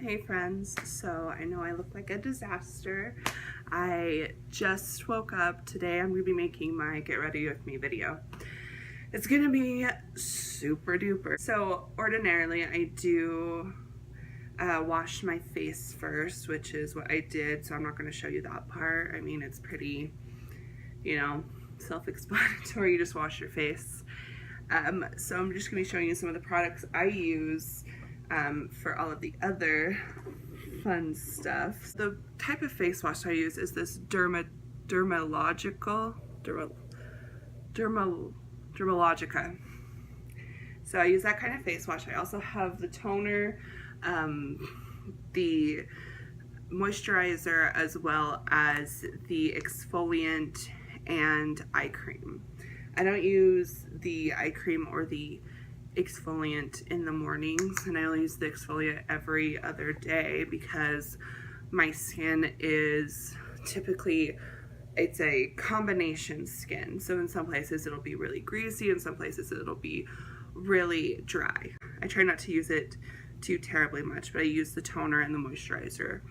Hey friends, so I know I look like a disaster. I just woke up. Today I'm going to be making my get ready with me video. It's going to be super duper. So ordinarily I do wash my face first, which is what I did, so I'm not going to show you that part. I mean, it's pretty, you know, self-explanatory. You just wash your face. So I'm just going to be showing you some of the products I use for all of the other fun stuff. The type of face wash I use is this DERMALOGICA. So I use that kind of face wash. I also have the toner, the moisturizer, as well as the exfoliant and eye cream. I don't use the eye cream or the exfoliant in the mornings, and I only use the exfoliant every other day because my skin is typically, it's a combination skin. So in some places it'll be really greasy, in some places it'll be really dry. I try not to use it too terribly much, but I use the toner and the moisturizer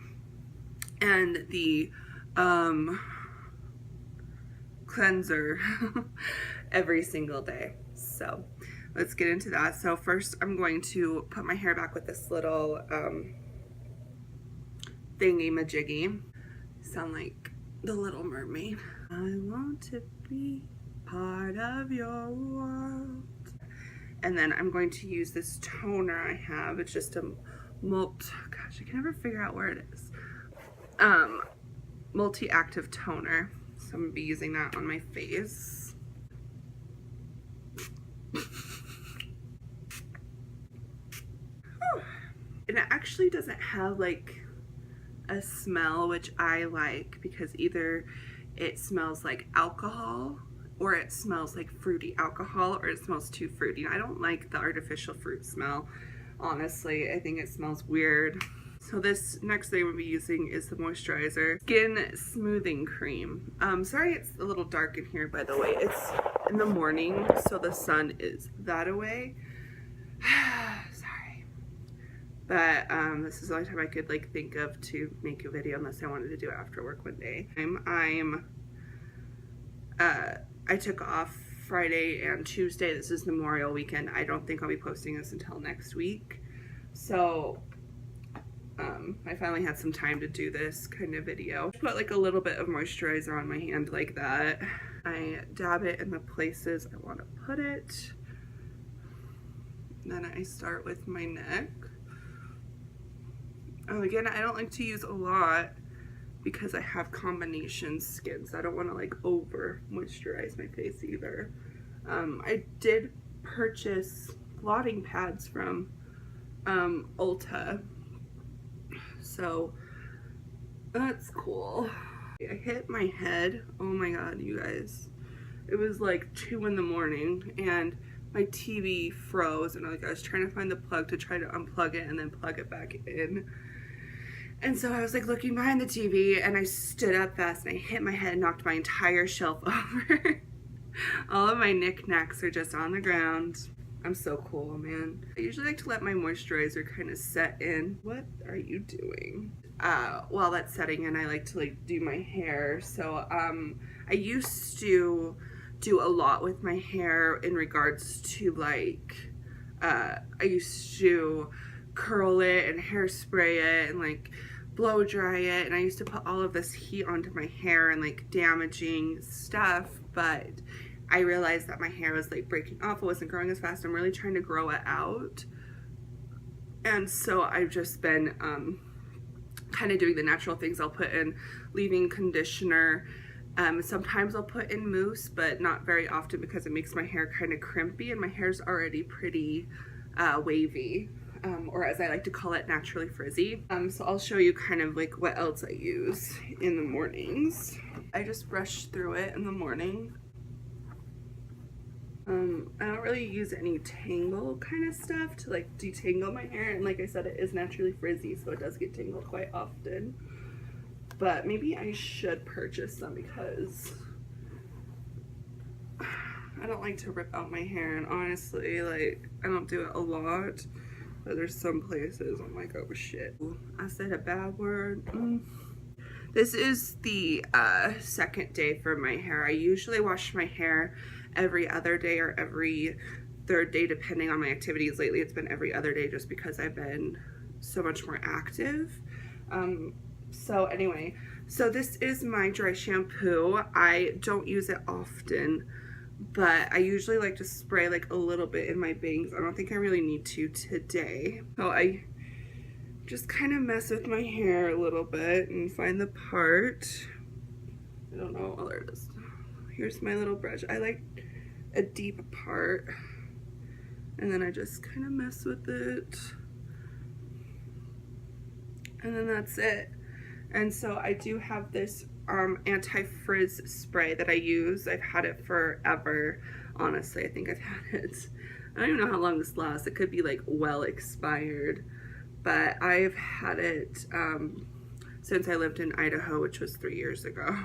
and the cleanser every single day. So let's get into that. So first I'm going to put my hair back with this little thingy-majiggy. Sound like the Little Mermaid. I want to be part of your world. And then I'm going to use this toner I have. It's just a gosh, I can never figure out where it is. Multi-active toner. So I'm gonna be using that on my face. And it actually doesn't have like a smell, which I like, because either it smells like alcohol or it smells like fruity alcohol, or it smells too fruity. And I don't like the artificial fruit smell, honestly. I think it smells weird. So this next thing we'll be using is the moisturizer skin smoothing cream. Sorry it's a little dark in here, by the way. It's in the morning, so the sun is that away. Sorry. But this is the only time I could like think of to make a video, unless I wanted to do it after work one day. I took off Friday and Tuesday. This is Memorial weekend. I don't think I'll be posting this until next week. So I finally had some time to do this kind of video. Put like a little bit of moisturizer on my hand like that. I dab it in the places I want to put it. Then I start with my neck. Again, I don't like to use a lot because I have combination skin, so I don't want to like over moisturize my face either. I did purchase blotting pads from Ulta, so that's cool. I hit my head. Oh my god, you guys. It was like 2 in the morning and my TV froze, and like I was trying to find the plug to try to unplug it and then plug it back in. And so I was like looking behind the TV and I stood up fast and I hit my head and knocked my entire shelf over. All of my knickknacks are just on the ground. I'm so cool, man. I usually like to let my moisturizer kind of set in. What are you doing? While that's setting in, I like to like do my hair. So I used to do a lot with my hair in regards to like, I used to curl it and hairspray it and like blow dry it, and I used to put all of this heat onto my hair and like damaging stuff, but I realized that my hair was like breaking off. It wasn't growing as fast. I'm really trying to grow it out, and so I've just been kind of doing the natural things. I'll put in leave-in conditioner. Sometimes I'll put in mousse, but not very often because it makes my hair kind of crimpy, and my hair's already pretty wavy. Or as I like to call it, naturally frizzy. So I'll show you kind of like what else I use in the mornings. I just brush through it in the morning. I don't really use any tangle kind of stuff to like detangle my hair, and like I said, it is naturally frizzy, so it does get tangled quite often. But maybe I should purchase some because I don't like to rip out my hair, and honestly, like, I don't do it a lot. But there's some places I'm like, oh shit. I said a bad word. This is the second day for my hair. I usually wash my hair every other day or every third day depending on my activities. Lately it's been every other day just because I've been so much more active. So anyway, so this is my dry shampoo. I don't use it often, but I usually like to spray like a little bit in my bangs. I don't think I really need to today. So I just kind of mess with my hair a little bit and find the part. I don't know. Oh, there it is. Here's my little brush. I like a deep part. And then I just kind of mess with it. And then that's it. And so I do have this anti-frizz spray that I use. I've had it forever. Honestly, I think I've had it. I don't even know how long this lasts. It could be like well expired. But I've had it since I lived in Idaho, which was 3 years ago.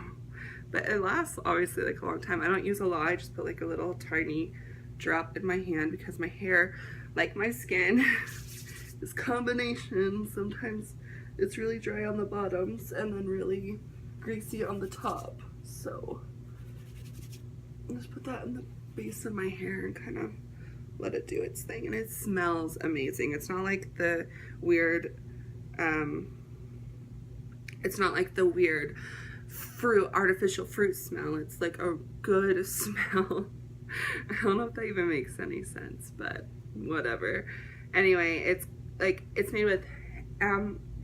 But it lasts obviously like a long time. I don't use a lot. I just put like a little tiny drop in my hand because my hair, like my skin, is combination. Sometimes it's really dry on the bottoms and then really greasy on the top. So I'll just put that in the base of my hair and kind of let it do its thing. And it smells amazing. It's not like the weird artificial fruit smell. It's like a good smell. I don't know if that even makes any sense, but whatever. Anyway, it's made with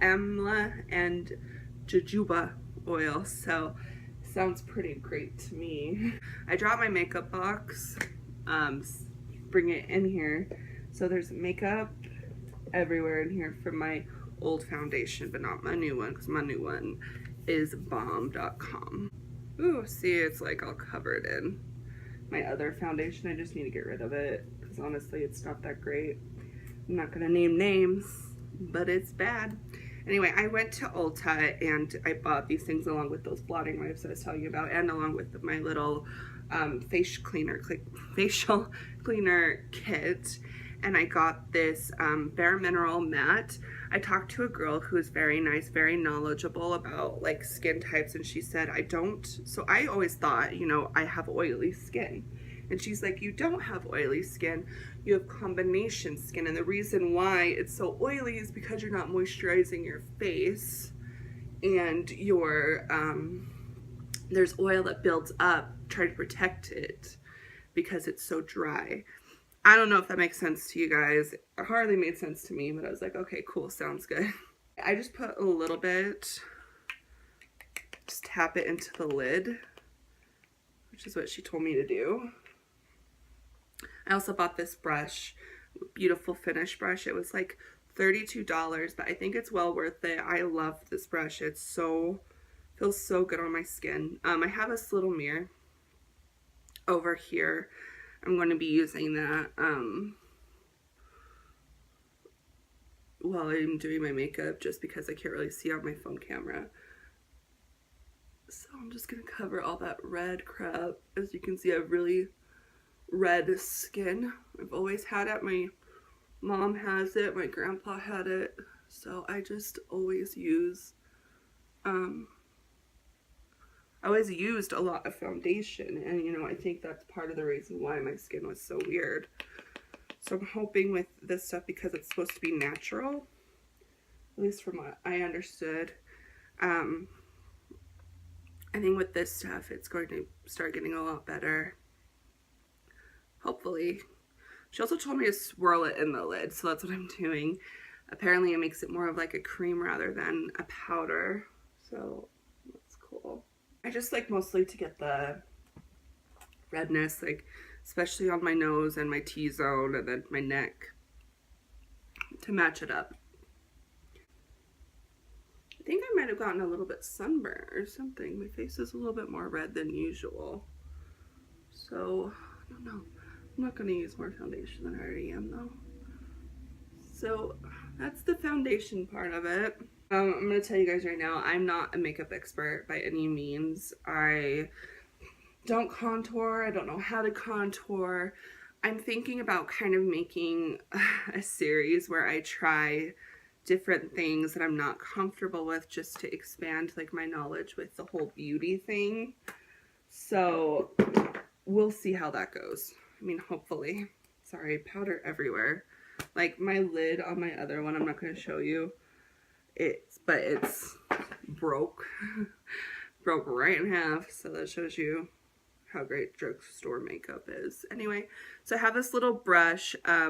amla and jojoba oil, so sounds pretty great to me. I dropped my makeup box, bring it in here. So there's makeup everywhere in here from my old foundation, but not my new one, because my new one is bomb.com. Ooh, see, it's like all covered in my other foundation. I just need to get rid of it, because honestly, it's not that great. I'm not gonna name names, but it's bad. Anyway, I went to Ulta and I bought these things along with those blotting wipes I was telling you about, and along with my little facial cleaner kit. And I got this BareMinerals matte. I talked to a girl who is very nice, very knowledgeable about like skin types, and she said I don't. So I always thought, you know, I have oily skin. And she's like, you don't have oily skin, you have combination skin. And the reason why it's so oily is because you're not moisturizing your face, and your there's oil that builds up trying to protect it because it's so dry. I don't know if that makes sense to you guys. It hardly made sense to me, but I was like, okay, cool, sounds good. I just put a little bit, just tap it into the lid, which is what she told me to do. I also bought this brush, beautiful finish brush. It was like $32, but I think it's well worth it. I love this brush. It's so, feels so good on my skin. I have this little mirror over here. I'm going to be using that while I'm doing my makeup, just because I can't really see on my phone camera. So I'm just going to cover all that red crap. As you can see, I have really red skin. I've always had it. My mom has it. My grandpa had it. So I just always use, I always used a lot of foundation, and you know, I think that's part of the reason why my skin was so weird. So I'm hoping with this stuff, because it's supposed to be natural, at least from what I understood, I think with this stuff it's going to start getting a lot better, hopefully. She also told me to swirl it in the lid, so that's what I'm doing. Apparently it makes it more of like a cream rather than a powder, so that's cool. I just like mostly to get the redness, like especially on my nose and my T-zone and then my neck, to match it up. I think I might have gotten a little bit sunburned or something. My face is a little bit more red than usual. So, I don't know. I'm not going to use more foundation than I already am though. So, that's the foundation part of it. I'm going to tell you guys right now, I'm not a makeup expert by any means. I don't contour. I don't know how to contour. I'm thinking about kind of making a series where I try different things that I'm not comfortable with, just to expand like my knowledge with the whole beauty thing. So we'll see how that goes. I mean, hopefully. Sorry, powder everywhere. Like my lid on my other one, I'm not going to show you. It's broke. Broke right in half. So that shows you how great drugstore makeup is. Anyway, so I have this little brush. I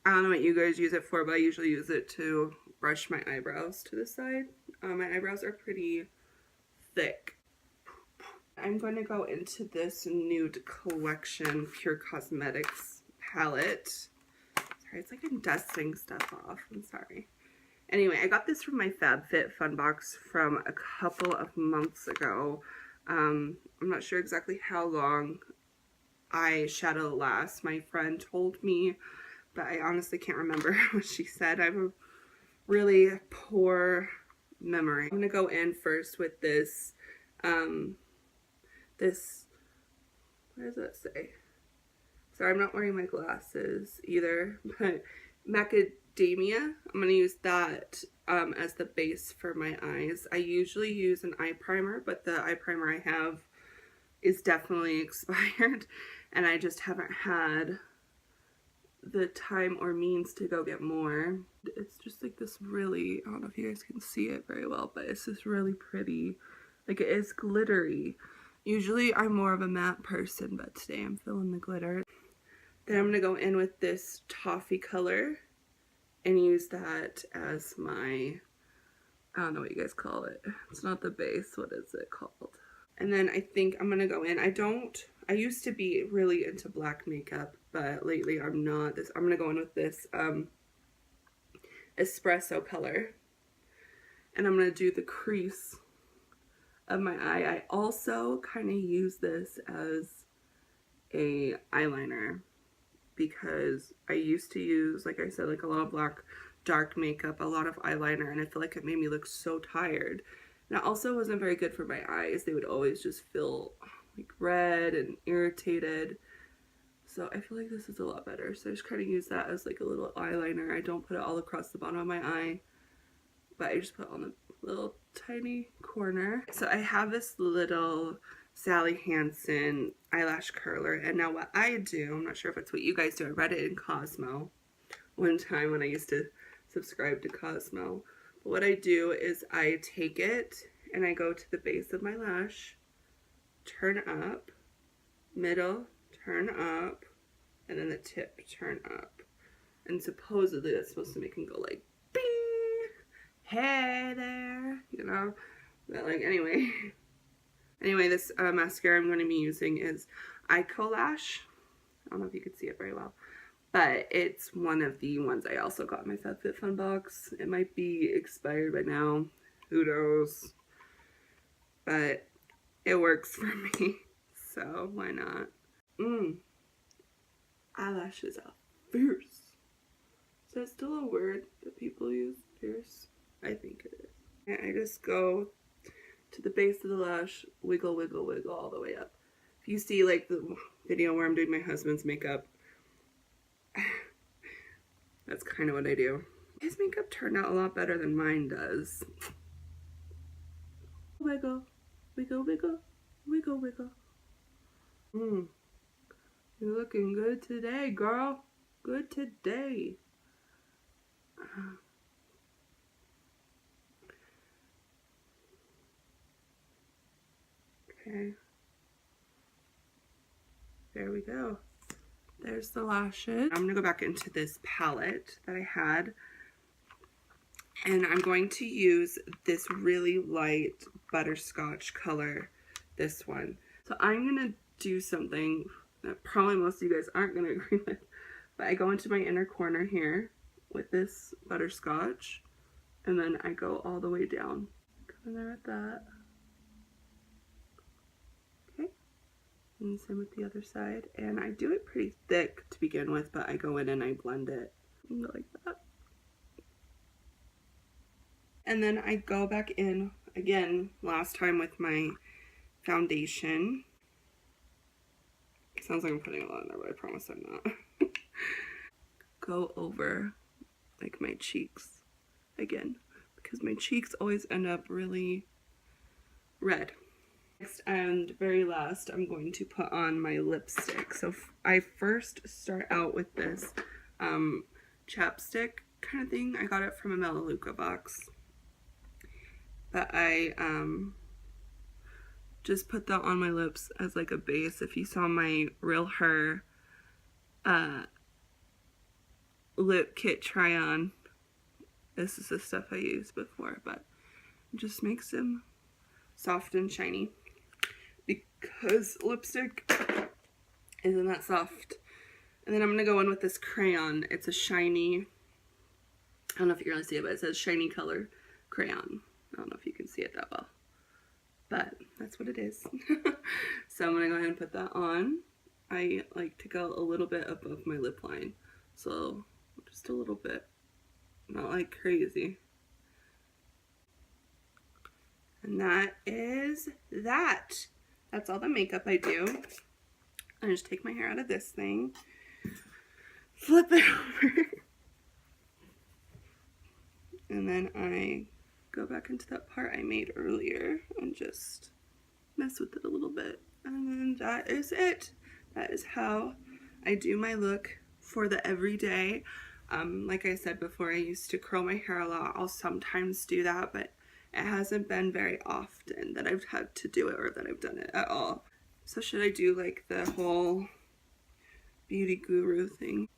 don't know what you guys use it for, but I usually use it to brush my eyebrows to the side. My eyebrows are pretty thick. I'm going to go into this Nude Collection Pure Cosmetics palette. Sorry, it's like I'm dusting stuff off. I'm sorry. Anyway, I got this from my FabFitFun box from a couple of months ago. I'm not sure exactly how long eyeshadow lasts. My friend told me, but I honestly can't remember what she said. I have a really poor memory. I'm gonna go in first with this, what does that say? Sorry, I'm not wearing my glasses either, but Macadamia. I'm gonna use that as the base for my eyes. I usually use an eye primer, but the eye primer I have is definitely expired, and I just haven't had the time or means to go get more. It's just like this really, I don't know if you guys can see it very well, but it's just really pretty. Like, it is glittery. Usually I'm more of a matte person, but today I'm feeling the glitter. Then I'm gonna go in with this toffee color and use that as my, I don't know what you guys call it. It's not the base. What is it called? And then I think I'm gonna go in. I used to be really into black makeup, but lately I'm not. I'm gonna go in with this espresso color. And I'm gonna do the crease of my eye. I also kind of use this as a eyeliner, because I used to use, like I said, like a lot of black dark makeup, a lot of eyeliner, and I feel like it made me look so tired. And it also wasn't very good for my eyes. They would always just feel like red and irritated. So I feel like this is a lot better. So I just kind of use that as like a little eyeliner. I don't put it all across the bottom of my eye, but I just put it on the little tiny corner. So I have this little Sally Hansen eyelash curler, and now what I do, I'm not sure if it's what you guys do, I read it in Cosmo one time when I used to subscribe to Cosmo, but what I do is I take it and I go to the base of my lash, turn up, middle, turn up, and then the tip, turn up, and supposedly that's supposed to make them go like bing, hey there, you know, but like anyway, this mascara I'm going to be using is Iconoclast. I don't know if you can see it very well, but it's one of the ones I also got in my FabFitFun box. It might be expired by now, who knows, but it works for me, so why not? Eyelashes are fierce. Is that still a word that people use? Fierce? I think it is. And I just go to the base of the lash, wiggle, wiggle, wiggle all the way up. If you see like the video where I'm doing my husband's makeup, that's kind of what I do. His makeup turned out a lot better than mine does. Wiggle, wiggle, wiggle, wiggle, wiggle. You're looking good today, girl. Good today. Okay. There we go. There's the lashes. I'm gonna go back into this palette that I had, and I'm going to use this really light butterscotch color, this one. So I'm gonna do something that probably most of you guys aren't gonna agree with, but I go into my inner corner here with this butterscotch, and then I go all the way down. Come in there with that. And same with the other side, and I do it pretty thick to begin with, but I go in and I blend it like that, and then I go back in again last time with my foundation. It sounds like I'm putting a lot in there, but I promise I'm not. go over like my cheeks again, because my cheeks always end up really red. Next and very last, I'm going to put on my lipstick. So I first start out with this chapstick kind of thing. I got it from a Melaleuca box. But I just put that on my lips as like a base. If you saw my Real Her lip kit try on, this is the stuff I used before, but it just makes them soft and shiny, because lipstick isn't that soft. And then I'm going to go in with this crayon. It's a shiny, I don't know if you're going to see it, but it says shiny color crayon. I don't know if you can see it that well, but that's what it is. So I'm going to go ahead and put that on. I like to go a little bit above my lip line, so just a little bit, not like crazy. And that is that. That's all the makeup I do. I just take my hair out of this thing, flip it over, and then I go back into that part I made earlier and just mess with it a little bit. And then that is it. That is how I do my look for the everyday. Like I said before, I used to curl my hair a lot. I'll sometimes do that, but it hasn't been very often that I've had to do it or that I've done it at all. So should I do like the whole beauty guru thing?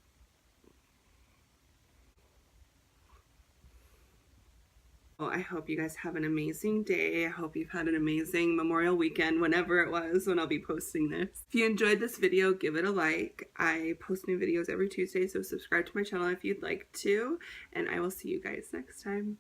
Well, I hope you guys have an amazing day. I hope you've had an amazing Memorial weekend, whenever it was when I'll be posting this. If you enjoyed this video, give it a like. I post new videos every Tuesday, so subscribe to my channel if you'd like to, and I will see you guys next time.